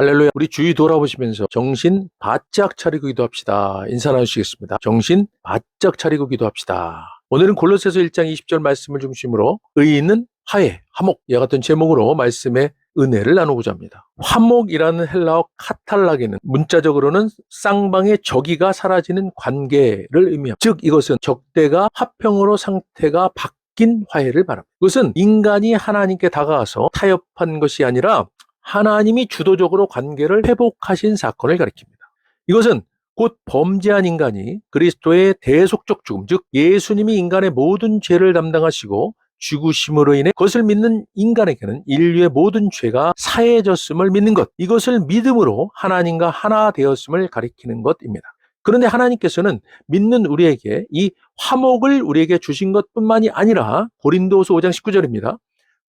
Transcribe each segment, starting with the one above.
할렐루야. 우리 주위 돌아보시면서 정신 바짝 차리고 기도합시다. 인사 나누시겠습니다. 정신 바짝 차리고 기도합시다. 오늘은 골로새서 1장 20절 말씀을 중심으로 의인은 화해, 화목, 이와 같은 제목으로 말씀의 은혜를 나누고자 합니다. 화목이라는 헬라어 카탈라게는 문자적으로는 쌍방의 적이가 사라지는 관계를 의미합니다. 즉 이것은 적대가 화평으로 상태가 바뀐 화해를 말합니다. 이것은 인간이 하나님께 다가와서 타협한 것이 아니라 하나님이 주도적으로 관계를 회복하신 사건을 가리킵니다. 이것은 곧 범죄한 인간이 그리스도의 대속적 죽음, 즉 예수님이 인간의 모든 죄를 담당하시고 죽으심으로 인해 그것을 믿는 인간에게는 인류의 모든 죄가 사해졌음을 믿는 것, 이것을 믿음으로 하나님과 하나 되었음을 가리키는 것입니다. 그런데 하나님께서는 믿는 우리에게 이 화목을 우리에게 주신 것뿐만이 아니라 고린도후서 5장 19절입니다.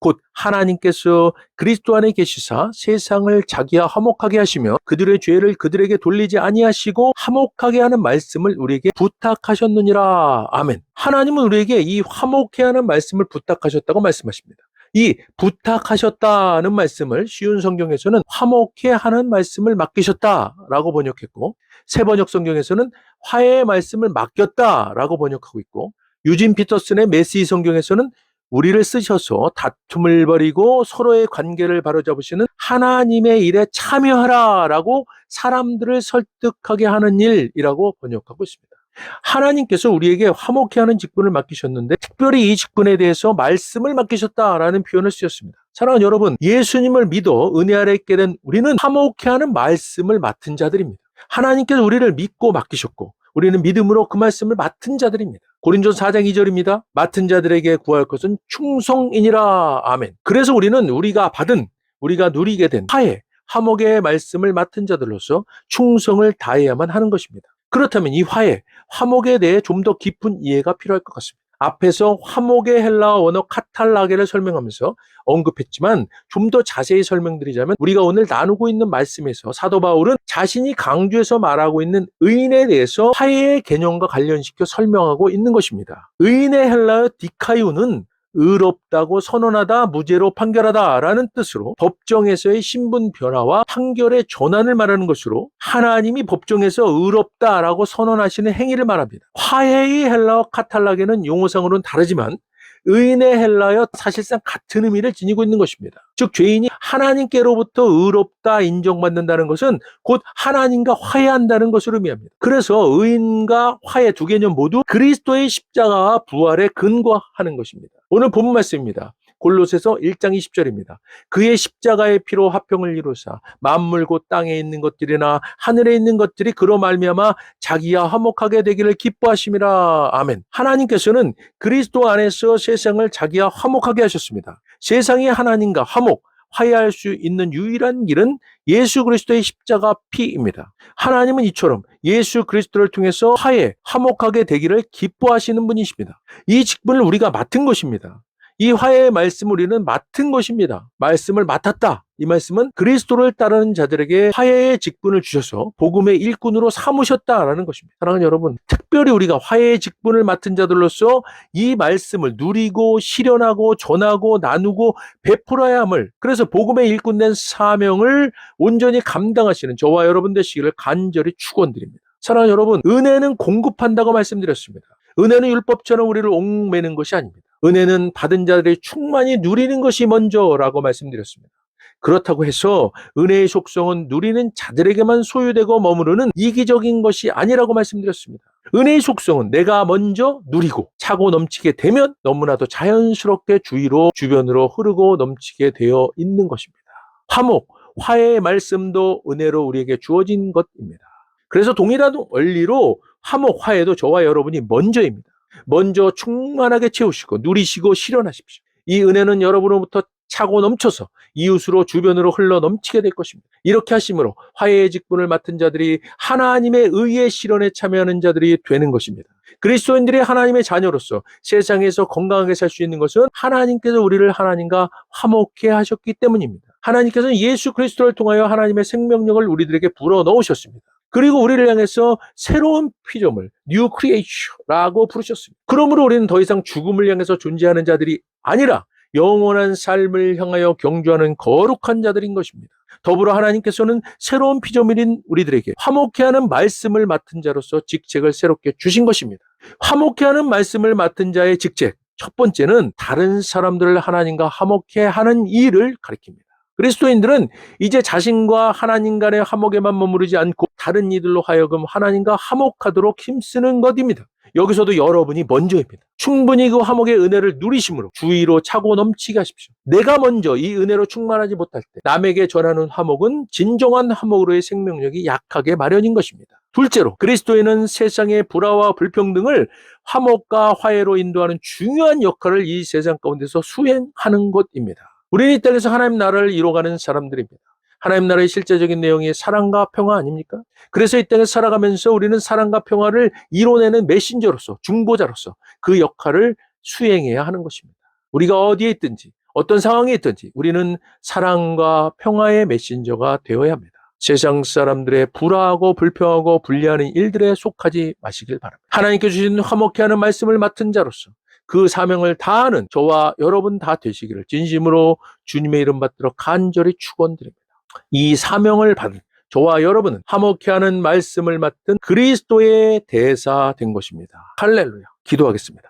곧 하나님께서 그리스도 안에 계시사 세상을 자기와 화목하게 하시며 그들의 죄를 그들에게 돌리지 아니하시고 화목하게 하는 말씀을 우리에게 부탁하셨느니라. 아멘. 하나님은 우리에게 이 화목해 하는 말씀을 부탁하셨다고 말씀하십니다. 이 부탁하셨다는 말씀을 쉬운 성경에서는 화목해 하는 말씀을 맡기셨다라고 번역했고, 새 번역 성경에서는 화해의 말씀을 맡겼다라고 번역하고 있고, 유진 피터슨의 메시지 성경에서는 우리를 쓰셔서 다툼을 버리고 서로의 관계를 바로잡으시는 하나님의 일에 참여하라라고 사람들을 설득하게 하는 일이라고 번역하고 있습니다. 하나님께서 우리에게 화목해 하는 직분을 맡기셨는데 특별히 이 직분에 대해서 말씀을 맡기셨다라는 표현을 쓰셨습니다. 사랑하는 여러분, 예수님을 믿어 은혜 아래 있게 된 우리는 화목해 하는 말씀을 맡은 자들입니다. 하나님께서 우리를 믿고 맡기셨고 우리는 믿음으로 그 말씀을 맡은 자들입니다. 고린도서 4장 2절입니다. 맡은 자들에게 구할 것은 충성이니라. 아멘. 그래서 우리는 우리가 누리게 된 화해, 화목의 말씀을 맡은 자들로서 충성을 다해야만 하는 것입니다. 그렇다면 이 화해, 화목에 대해 좀 더 깊은 이해가 필요할 것 같습니다. 앞에서 화목의 헬라어 원어 카탈라게를 설명하면서 언급했지만 좀 더 자세히 설명드리자면 우리가 오늘 나누고 있는 말씀에서 사도 바울은 자신이 강조해서 말하고 있는 의인에 대해서 화해의 개념과 관련시켜 설명하고 있는 것입니다. 의인의 헬라어 디카이오는 의롭다고 선언하다, 무죄로 판결하다 라는 뜻으로 법정에서의 신분 변화와 판결의 전환을 말하는 것으로 하나님이 법정에서 의롭다라고 선언하시는 행위를 말합니다. 화해의 헬라어 카탈라게는 용어상으로는 다르지만 의인의 헬라어 사실상 같은 의미를 지니고 있는 것입니다. 즉 죄인이 하나님께로부터 의롭다 인정받는다는 것은 곧 하나님과 화해한다는 것을 의미합니다. 그래서 의인과 화해 두 개념 모두 그리스도의 십자가와 부활에 근거하는 것입니다. 오늘 본문 말씀입니다. 골로새서 1장 20절입니다. 그의 십자가의 피로 화평을 이루사 만물 곧 땅에 있는 것들이나 하늘에 있는 것들이 그로 말미암아 자기와 화목하게 되기를 기뻐하심이라. 아멘. 하나님께서는 그리스도 안에서 세상을 자기와 화목하게 하셨습니다. 세상이 하나님과 화해할 수 있는 유일한 길은 예수 그리스도의 십자가 피입니다. 하나님은 이처럼 예수 그리스도를 통해서 화목하게 되기를 기뻐하시는 분이십니다. 이 직분을 우리가 맡은 것입니다. 이 화해의 말씀을 우리는 맡은 것입니다. 말씀을 맡았다. 이 말씀은 그리스도를 따르는 자들에게 화해의 직분을 주셔서 복음의 일꾼으로 삼으셨다라는 것입니다. 사랑하는 여러분, 특별히 우리가 화해의 직분을 맡은 자들로서 이 말씀을 누리고 실현하고 전하고 나누고 베풀어야 함을, 그래서 복음의 일꾼된 사명을 온전히 감당하시는 저와 여러분 되시기를 간절히 축원드립니다. 사랑하는 여러분, 은혜는 공급한다고 말씀드렸습니다. 은혜는 율법처럼 우리를 옥매는 것이 아닙니다. 은혜는 받은 자들이 충만히 누리는 것이 먼저라고 말씀드렸습니다. 그렇다고 해서 은혜의 속성은 누리는 자들에게만 소유되고 머무르는 이기적인 것이 아니라고 말씀드렸습니다. 은혜의 속성은 내가 먼저 누리고 차고 넘치게 되면 너무나도 자연스럽게 주변으로 흐르고 넘치게 되어 있는 것입니다. 화해의 말씀도 은혜로 우리에게 주어진 것입니다. 그래서 동일한 원리로 화해도 저와 여러분이 먼저입니다. 먼저 충만하게 채우시고 누리시고 실현하십시오. 이 은혜는 여러분으로부터 차고 넘쳐서 이웃으로 주변으로 흘러 넘치게 될 것입니다. 이렇게 하심으로 화해의 직분을 맡은 자들이 하나님의 의의 실현에 참여하는 자들이 되는 것입니다. 그리스도인들이 하나님의 자녀로서 세상에서 건강하게 살 수 있는 것은 하나님께서 우리를 하나님과 화목해 하셨기 때문입니다. 하나님께서는 예수 그리스도를 통하여 하나님의 생명력을 우리들에게 불어넣으셨습니다. 그리고 우리를 향해서 새로운 피조물, 뉴 크리에이션라고 부르셨습니다. 그러므로 우리는 더 이상 죽음을 향해서 존재하는 자들이 아니라 영원한 삶을 향하여 경주하는 거룩한 자들인 것입니다. 더불어 하나님께서는 새로운 피조물인 우리들에게 화목케 하는 말씀을 맡은 자로서 직책을 새롭게 주신 것입니다. 화목케 하는 말씀을 맡은 자의 직책, 첫 번째는 다른 사람들을 하나님과 화목케 하는 일을 가리킵니다. 그리스도인들은 이제 자신과 하나님 간의 화목에만 머무르지 않고 다른 이들로 하여금 하나님과 화목하도록 힘쓰는 것입니다. 여기서도 여러분이 먼저입니다. 충분히 그 화목의 은혜를 누리심으로 주의로 차고 넘치게 하십시오. 내가 먼저 이 은혜로 충만하지 못할 때 남에게 전하는 화목은 진정한 화목으로의 생명력이 약하게 마련인 것입니다. 둘째로 그리스도인은 세상의 불화와 불평등을 화목과 화해로 인도하는 중요한 역할을 이 세상 가운데서 수행하는 것입니다. 우리는 이 땅에서 하나님 나라를 이뤄가는 사람들입니다. 하나님 나라의 실제적인 내용이 사랑과 평화 아닙니까? 그래서 이 땅에 살아가면서 우리는 사랑과 평화를 이뤄내는 메신저로서, 중보자로서 그 역할을 수행해야 하는 것입니다. 우리가 어디에 있든지 어떤 상황에 있든지 우리는 사랑과 평화의 메신저가 되어야 합니다. 세상 사람들의 불화하고 불평하고 분리하는 일들에 속하지 마시길 바랍니다. 하나님께 주신 화목케 하는 말씀을 맡은 자로서 그 사명을 다하는 저와 여러분 다 되시기를 진심으로 주님의 이름 받들어 간절히 축원드립니다. 이 사명을 받은 저와 여러분은 화목케 하는 말씀을 맡은 그리스도의 대사 된 것입니다. 할렐루야. 기도하겠습니다.